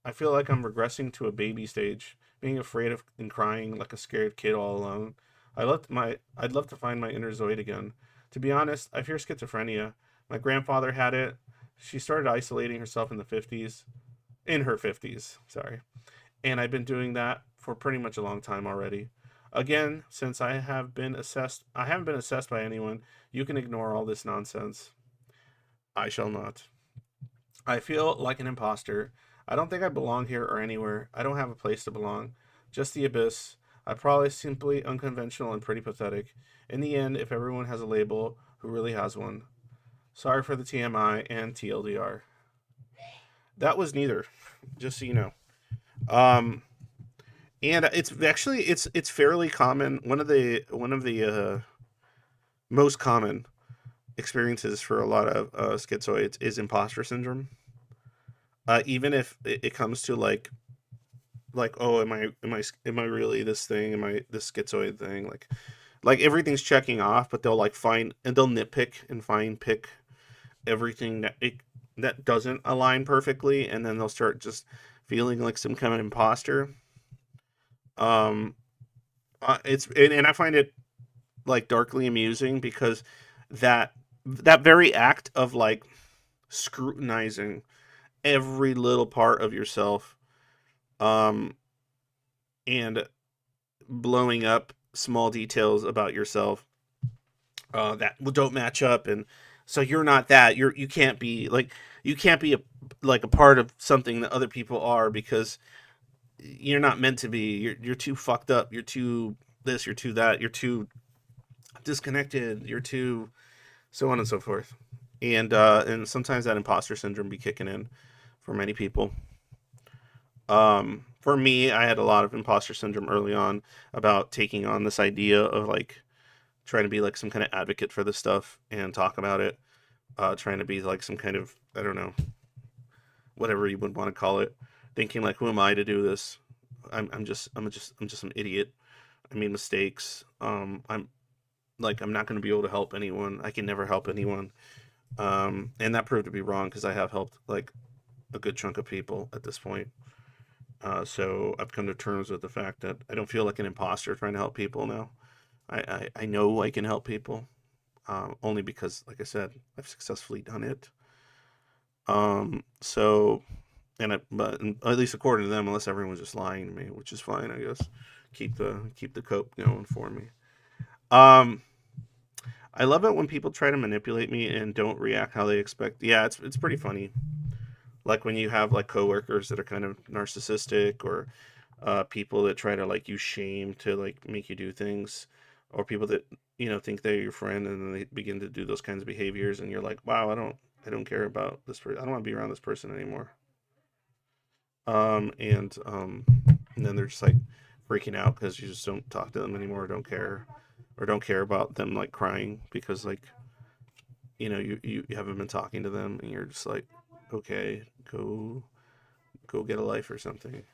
I feel like I'm regressing to a baby stage, being afraid of and crying like a scared kid all alone. I'd love to find my inner Zoid again. To be honest, I fear schizophrenia. My grandfather had it. She started isolating herself in the 50s. in her 50s, sorry. And I've been doing that for pretty much a long time already. Again, since I haven't been assessed by anyone. You can ignore all this nonsense. I shall not. I feel like an imposter. I don't think I belong here or anywhere. I don't have a place to belong. Just the abyss. I'm probably simply unconventional and pretty pathetic. In the end, if everyone has a label, who really has one? Sorry for the TMI and TLDR. That was neither, just so you know. Um, and it's fairly common. One of the most common experiences for a lot of schizoids is imposter syndrome. Even if it comes to like, oh, am I really this thing? Am I this schizoid thing? Like everything's checking off, but they'll like find and they'll nitpick and find pick everything that doesn't align perfectly, and then they'll start just feeling like some kind of imposter. Um, and I find it like darkly amusing because that very act of like scrutinizing every little part of yourself, um, and blowing up small details about yourself that don't match up, and so you're not that. You can't be like you can't be a part of something that other people are because you're not meant to be. You're too fucked up. You're too this. You're too that. You're too disconnected. You're too so on and so forth. And sometimes that imposter syndrome be kicking in for many people. For me, I had a lot of imposter syndrome early on about taking on this idea of like trying to be like some kind of advocate for this stuff and talk about it. Trying to be like some kind of, I don't know, whatever you would want to call it. Thinking like, who am I to do this? I'm just an idiot. I made mistakes. I'm not going to be able to help anyone. I can never help anyone. And that proved to be wrong because I have helped like a good chunk of people at this point. So I've come to terms with the fact that I don't feel like an imposter trying to help people now. I know I can help people, only because, like I said, I've successfully done it. So, but at least according to them, unless everyone's just lying to me, which is fine, I guess. Keep the cope going for me. Um, I love it when people try to manipulate me and don't react how they expect. Yeah, it's pretty funny. Like when you have like coworkers that are kind of narcissistic, or people that try to like use shame to like make you do things, or people that think they're your friend and then they begin to do those kinds of behaviors, and you're like, wow, I don't care about this person. I don't want to be around this person anymore. And then they're just like freaking out because you just don't talk to them anymore, or don't care about them like crying because like you haven't been talking to them, and you're just like, okay, go get a life or something.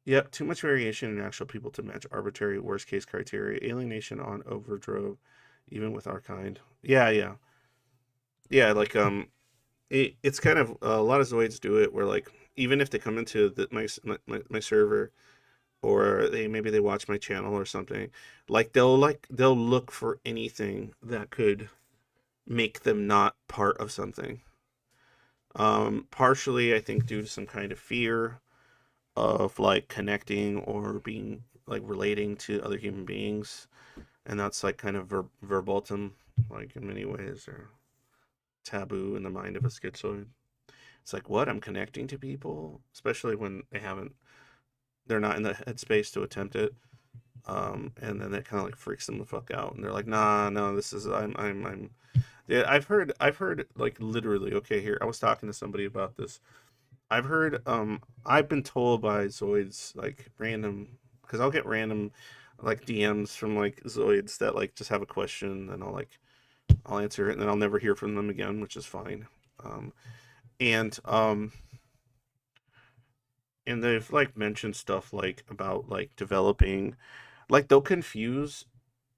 Yep, too much variation in actual people to match arbitrary worst case criteria. Alienation on overdrove, even with our kind. Yeah, yeah, yeah. Like it's kind of a lot of Zoids do it where like even if they come into my server, or maybe they watch my channel or something, like they'll look for anything that could make them not part of something. Partially, I think due to some kind of fear of like connecting or being like relating to other human beings, and that's like kind of verboten, like in many ways, or taboo in the mind of a schizoid. It's like, what, I'm connecting to people, especially when they're not in the headspace to attempt it. And then that kind of like freaks them the fuck out, and they're like, nah, no, this is I'm yeah, I've heard like literally. Okay, here, I was talking to somebody about this. I've been told by Zoids like random, because I'll get random like DMs from like Zoids that like just have a question, and I'll answer it, and then I'll never hear from them again, which is fine. Um, and and they've like mentioned stuff like about like developing, like they'll confuse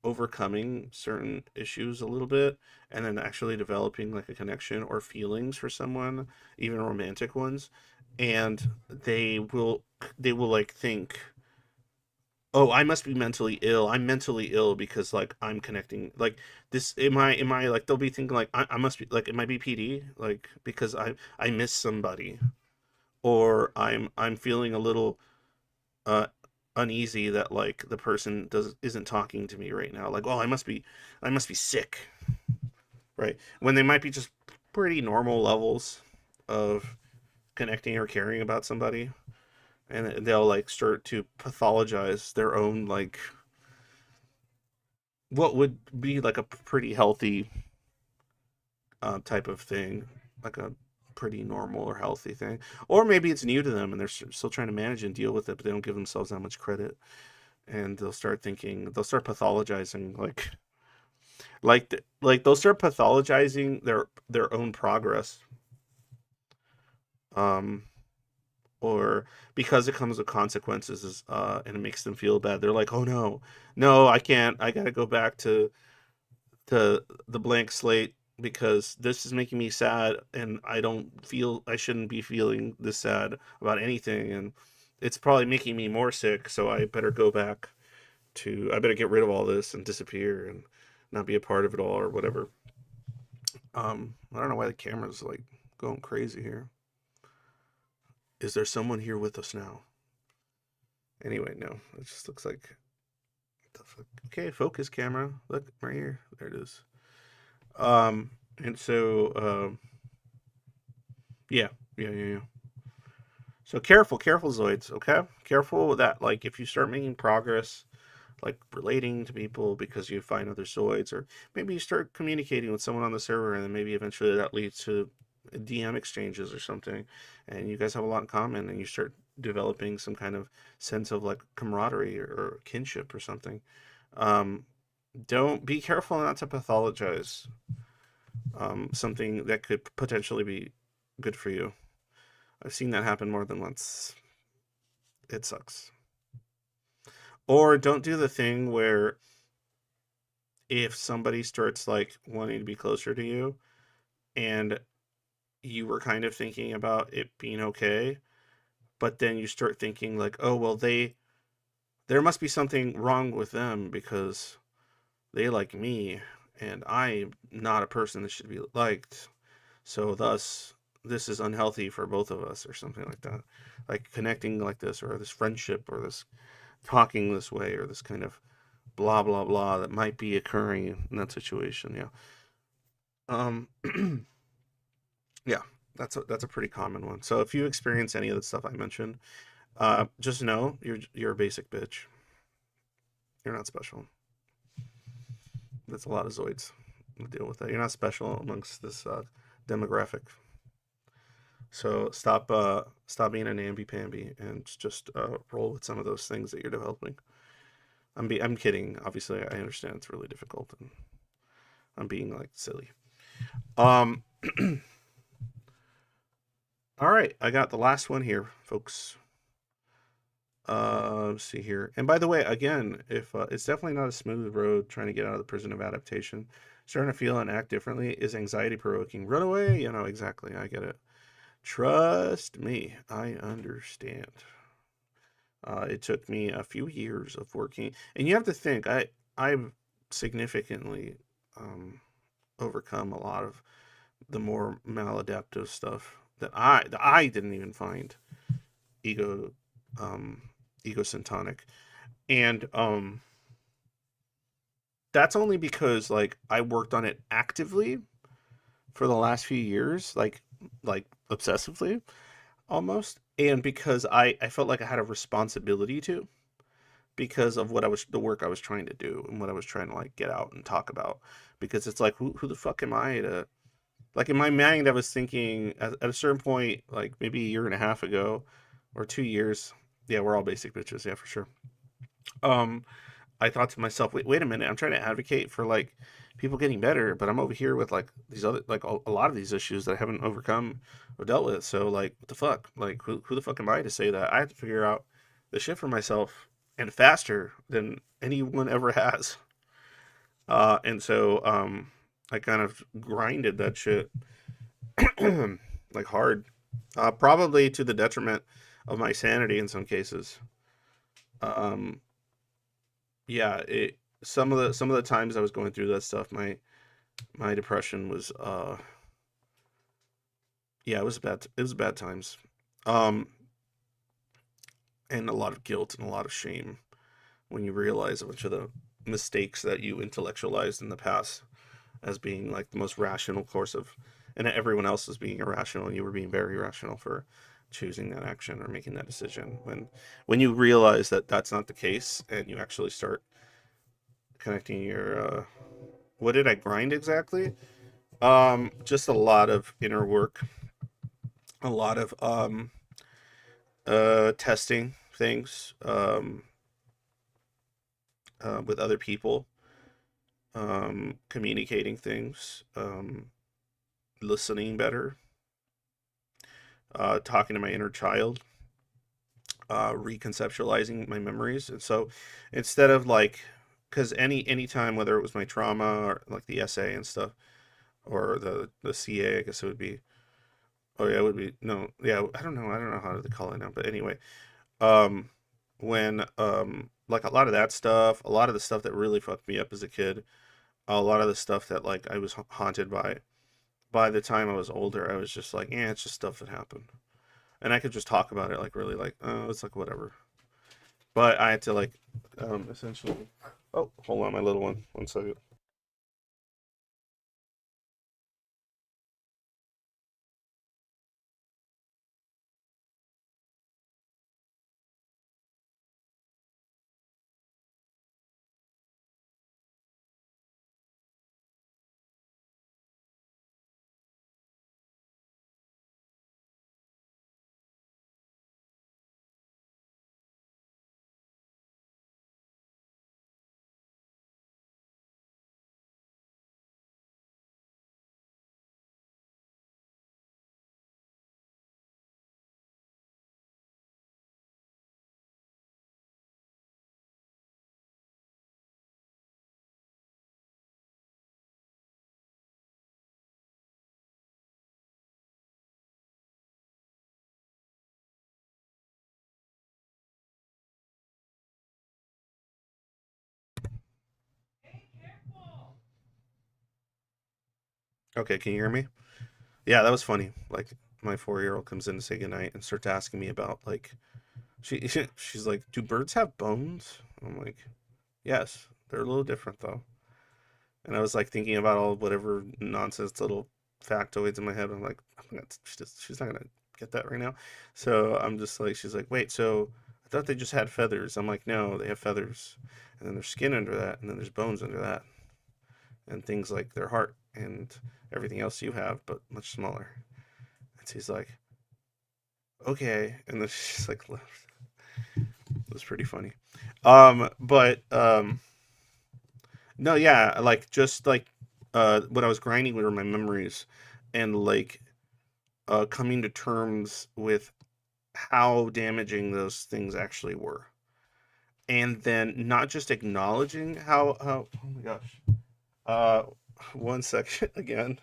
overcoming certain issues a little bit, and then actually developing like a connection or feelings for someone, even romantic ones. And they will like think, oh, I must be mentally ill. I'm mentally ill because like I'm connecting like this. Am I like, they'll be thinking like I must be like, am I BPD, like because I miss somebody, or I'm feeling a little uh uneasy that like the person does isn't talking to me right now. Like, oh, I must be sick, right? When they might be just pretty normal levels of connecting or caring about somebody, and they'll like start to pathologize their own like what would be like a pretty healthy type of thing, like a pretty normal or healthy thing. Or maybe it's new to them and they're still trying to manage and deal with it, but they don't give themselves that much credit. And they'll start pathologizing like they'll start pathologizing their own progress. Um, or because it comes with consequences, and it makes them feel bad. They're like, oh no, no, I can't. I gotta go back to the blank slate because this is making me sad and I shouldn't be feeling this sad about anything, and it's probably making me more sick, so I better get rid of all this and disappear and not be a part of it all or whatever. I don't know why the camera's like going crazy here. Is there someone here with us now? Anyway, no. It just looks like the fuck? Okay, focus camera. Look right here. There it is. And so, yeah, yeah. So careful, Zoids. Okay, careful with that. Like, if you start making progress, like relating to people because you find other Zoids, or maybe you start communicating with someone on the server, and then maybe eventually that leads to DM exchanges or something, and you guys have a lot in common, and you start developing some kind of sense of like camaraderie or kinship or something. Um, don't be careful not to pathologize something that could potentially be good for you. I've seen that happen more than once. It sucks. Or don't do the thing where if somebody starts like wanting to be closer to you and you were kind of thinking about it being okay, but then you start thinking like, oh well, there must be something wrong with them because they like me and I'm not a person that should be liked. So thus this is unhealthy for both of us or something like that. Like connecting like this or this friendship or this talking this way or this kind of blah blah blah that might be occurring in that situation. Yeah. Um yeah, that's a pretty common one. So if you experience any of the stuff I mentioned, just know you're a basic bitch. You're not special. That's a lot of Zoids to deal with that. You're not special amongst this demographic. So stop being an namby pamby and just roll with some of those things that you're developing. I'm kidding. Obviously, I understand it's really difficult, and I'm being like silly. Um, all right, I got the last one here, folks. Let's see here. And by the way, again, if it's definitely not a smooth road trying to get out of the prison of adaptation, starting to feel and act differently is anxiety provoking. Run away, exactly. I get it. Trust me, I understand. It took me a few years of working, and you have to think I've significantly um, overcome a lot of the more maladaptive stuff that I didn't even find ego um, egocentric, and that's only because like I worked on it actively for the last few years, like obsessively almost, and because I felt like I had a responsibility to because of the work I was trying to do and what I was trying to like get out and talk about. Because it's like who the fuck am I to like in my mind I was thinking at a certain point, like maybe a year and a half ago or 2 years. Yeah, we're all basic bitches, yeah, for sure. Um, I thought to myself, wait a minute, I'm trying to advocate for like people getting better, but I'm over here with like these other like a lot of these issues that I haven't overcome or dealt with. So like, what the fuck? Like, who the fuck am I to say that? I have to figure out the shit for myself and faster than anyone ever has. And so I kind of grinded that shit like hard, probably to the detriment of my sanity in some cases. Um, yeah, some of the times I was going through that stuff, my depression was yeah, it was bad times. Um, and a lot of guilt and a lot of shame when you realize a bunch of the mistakes that you intellectualized in the past as being like the most rational course of, and everyone else was being irrational, and you were being very rational for choosing that action or making that decision. When you realize that that's not the case, and you actually start connecting your what did I grind exactly? Just a lot of inner work, a lot of testing things with other people, communicating things, listening better, talking to my inner child, reconceptualizing my memories. And so instead of like, because any time, whether it was my trauma or like the essay and stuff, or the CA, I guess it would be. Oh yeah, it would be no, yeah. I don't know how to call it now, but anyway, um, when like a lot of that stuff, a lot of the stuff that really fucked me up as a kid, a lot of the stuff that like I was haunted by. By the time I was older, I was just like, yeah, it's just stuff that happened, and I could just talk about it like really like, oh, it's like whatever. But I had to like, essentially. Oh, hold on, my little one. One second. Okay, can you hear me? Yeah, that was funny. Like my 4-year old comes in to say goodnight and starts asking me about like she's like, "Do birds have bones?" I'm like, "Yes, they're a little different though." And I was like thinking about all whatever nonsense little factoids in my head. I'm like, she's not gonna get that right now. So I'm just like, she's like, "Wait, so I thought they just had feathers." I'm like, "No, they have feathers, and then there's skin under that, and then there's bones under that, and things like their heart and everything else you have, but much smaller." And she's like, "Okay," and then she's like left. It was pretty funny. But no, yeah, like just like what I was grinding were my memories, and like coming to terms with how damaging those things actually were, and then not just acknowledging how oh my gosh, uh, one second again.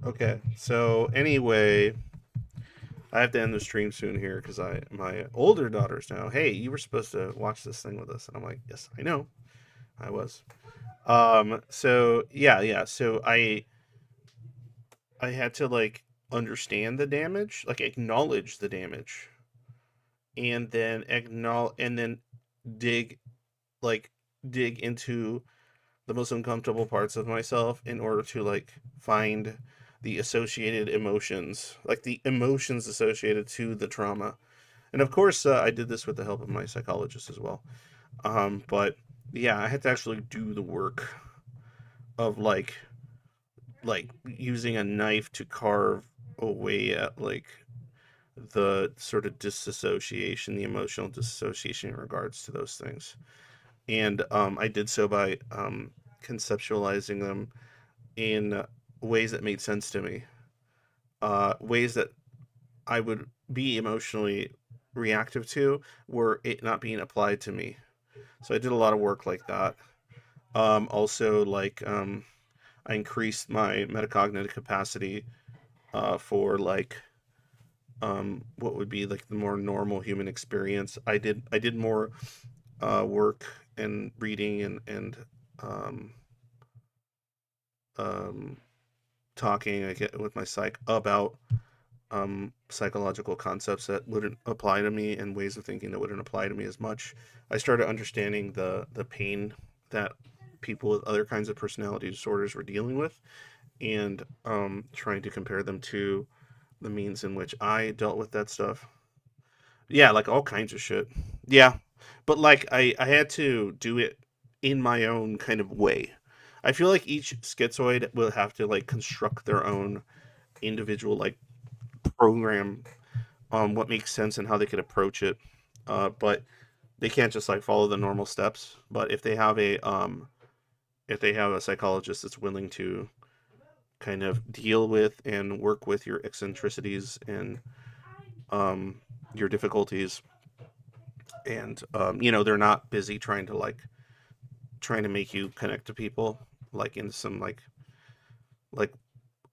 Okay, so anyway, I have to end the stream soon here because I my older daughter's now. Hey, you were supposed to watch this thing with us, and I'm like, yes, I know, I was. So yeah. So I had to like understand the damage, like acknowledge the damage, and then acknowledge, and then dig, like dig into the most uncomfortable parts of myself in order to like find the associated emotions, like the emotions associated to the trauma. And of course, I did this with the help of my psychologist as well. But yeah, I had to actually do the work of like using a knife to carve away at like the sort of disassociation, the emotional disassociation in regards to those things. And I did so by conceptualizing them in ways that made sense to me, ways that I would be emotionally. reactive to were it not being applied to me. So I did a lot of work like that. Also, I increased my metacognitive capacity for what would be like the more normal human experience. I did more work and reading and um, um, talking I get with my psych about psychological concepts that wouldn't apply to me and ways of thinking that wouldn't apply to me as much. I started understanding the pain that people with other kinds of personality disorders were dealing with, and trying to compare them to the means in which I dealt with that stuff. Yeah, like all kinds of shit. Yeah, but like I had to do it in my own kind of way. I feel like each schizoid will have to like construct their own individual like program on what makes sense and how they could approach it. But they can't just like follow the normal steps. But if they have a psychologist that's willing to kind of deal with and work with your eccentricities and um, your difficulties, and they're not busy trying to make you connect to people like in some like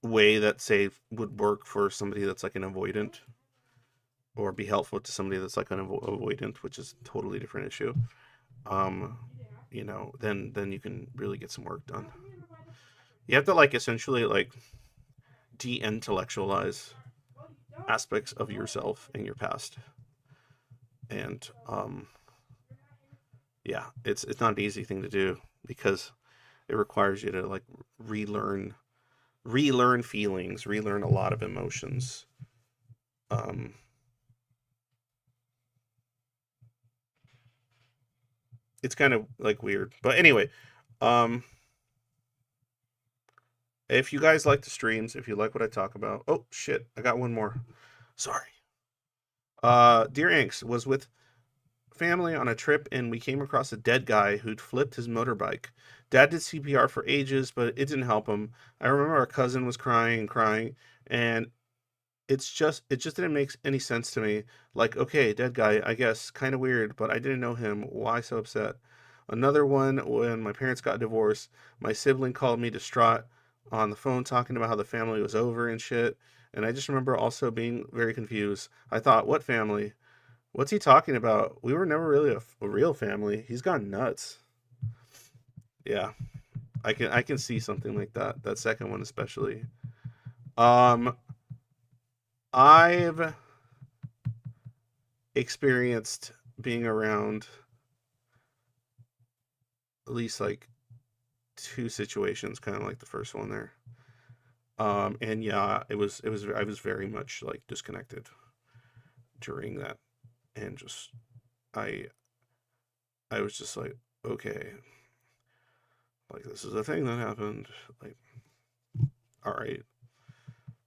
way that say would work for somebody that's like an avoidant, or be helpful to somebody that's like an avoidant, which is a totally different issue. um then you can really get some work done. You have to like essentially like de-intellectualize aspects of yourself and your past, and yeah, it's not an easy thing to do because it requires you to like relearn relearn feelings, relearn a lot of emotions. um it's kind of like weird, but anyway, um if you guys like the streams, if you like what I talk about, oh shit, I got one more. Sorry. Dear Inks was with family on a trip and we came across a dead guy who'd flipped his motorbike. Dad did CPR for ages, but it didn't help him. I remember our cousin was crying and crying, and it just didn't make any sense to me. Like, okay, dead guy, I guess, kind of weird, but I didn't know him. Why so upset? Another one when my parents got divorced, my sibling called me distraught on the phone talking about how the family was over and shit. And I just remember also being very confused. I thought, what family? What's he talking about? We were never really a real family. He's gone nuts. Yeah, I can see something like that. That second one especially. Um, I've experienced being around at least like two situations, kind of like the first one there. And yeah, it was I was very much like disconnected during that, and just I I was just like, okay, like this is a thing that happened. Like, all right,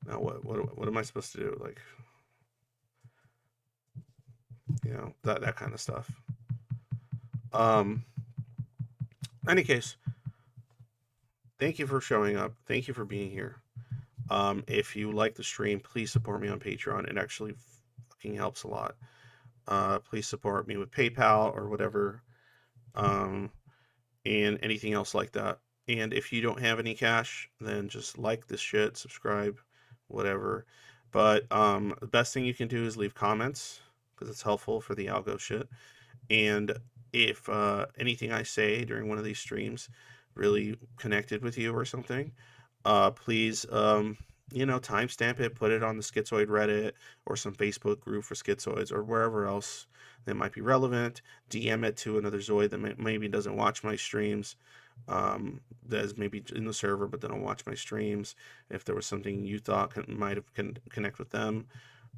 now what am I supposed to do? Like, that kind of stuff. Um, any case, thank you for showing up. Thank you for being here. If you like the stream, please support me on Patreon. It actually fucking helps a lot. Please support me with PayPal or whatever, um, and anything else like that. And if you don't have any cash, then just like this shit, subscribe, whatever. But the best thing you can do is leave comments because it's helpful for the algo shit. And if anything I say during one of these streams really connected with you or something, please, timestamp it, put it on the Schizoid Reddit or some Facebook group for schizoids or wherever else that might be relevant. DM it to another Zoid that maybe doesn't watch my streams, that is maybe in the server but they don't watch my streams. If there was something you thought might have connect with them,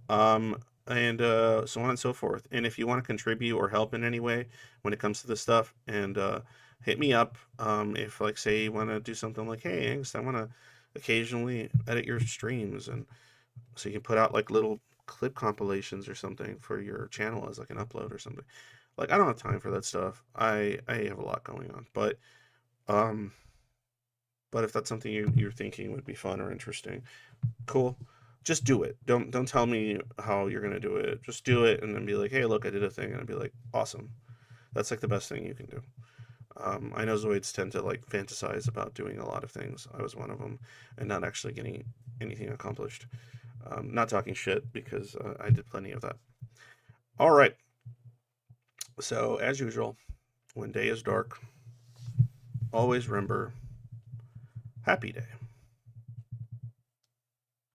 um, and so on and so forth. And if you want to contribute or help in any way when it comes to this stuff, and hit me up. If like say you want to do something like, hey, Angus, I want to occasionally edit your streams, and so you can put out like little clip compilations or something for your channel as like an upload or something. Like I don't have time for that stuff. I have a lot going on, um, but if that's something you're thinking would be fun or interesting, cool. just do it. Don't tell me how you're gonna do it. Just do it, and then be like, hey, look, I did a thing, and I'd be like, awesome. That's like the best thing you can do. I know Zoids tend to like fantasize about doing a lot of things. I was one of them, and not actually getting anything accomplished. Not talking shit because I did plenty of that. All right. So as usual, when day is dark, always remember, happy day.